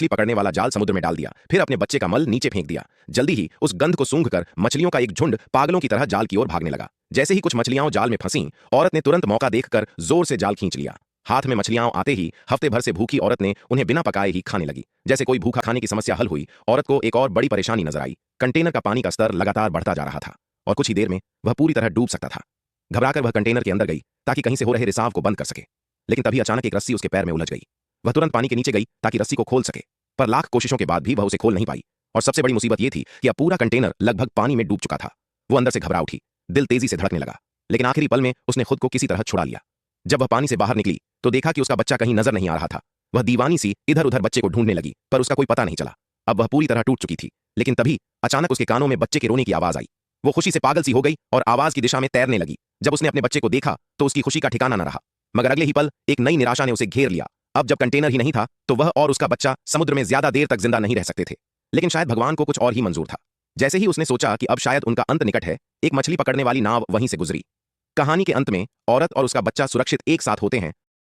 मछली पकड़ने वाला जाल समुद्र में डाल दिया, फिर अपने बच्चे का मल नीचे फेंक दिया। जल्दी ही उस गंध को सूंघकर मछलियों का एक झुंड पागलों की तरह जाल की ओर भागने लगा। जैसे ही कुछ मछलियां जाल में फंसी, औरत ने तुरंत मौका देखकर जोर से जाल खींच लिया। हाथ में मछलियां आते ही हफ्ते भर से भूखी औरत ने उन्हें बिना पकाए ही खाने लगी। जैसे कोई भूखा खाने की समस्या हल हुई, औरत को एक और बड़ी परेशानी नजर आई। कंटेनर का पानी का स्तर लगातार बढ़ता जा रहा था और कुछ ही देर में वह पूरी तरह डूब सकता था। घबराकर वह कंटेनर के अंदर गई ताकि कहीं से हो रहे रिसाव को बंद कर सके, लेकिन तभी अचानक एक रस्सी उसके पैर में उलझ गई। वह तुरंत पानी के नीचे गई ताकि रस्सी को खोल सके, पर लाख कोशिशों के बाद भी वह उसे खोल नहीं पाई। और सबसे बड़ी मुसीबत यह थी कि अब पूरा कंटेनर लगभग पानी में डूब चुका था। वो अंदर से घबरा उठी, दिल तेजी से धड़कने लगा, लेकिन आखिरी पल में उसने खुद को किसी तरह छुड़ा लिया। जब वह पानी से बाहर निकली तो देखा कि उसका बच्चा कहीं नजर नहीं आ रहा था। वह दीवानी सी इधर उधर बच्चे को ढूंढने लगी, पर उसका कोई पता नहीं चला। अब वह पूरी तरह टूट चुकी थी, लेकिन तभी अचानक उसके कानों में बच्चे के रोने की आवाज आई। वो खुशी से पागल सी हो गई और आवाज की दिशा में तैरने लगी। जब उसने अपने बच्चे को देखा तो उसकी खुशी का ठिकाना न रहा, मगर अगले ही पल एक नई निराशा ने उसे घेर लिया। अब जब कंटेनर ही नहीं था तो वह और उसका बच्चा समुद्र में ज्यादा देर तक जिंदा नहीं रह सकते थे। लेकिन शायद भगवान को कुछ और ही मंजूर था। जैसे ही उसने सोचा कि अब शायद उनका अंत निकट है, एक मछली पकड़ने वाली नाव वहीं से गुजरी। कहानी के अंत में औरत और उसका बच्चा सुरक्षित एक साथ होते हैं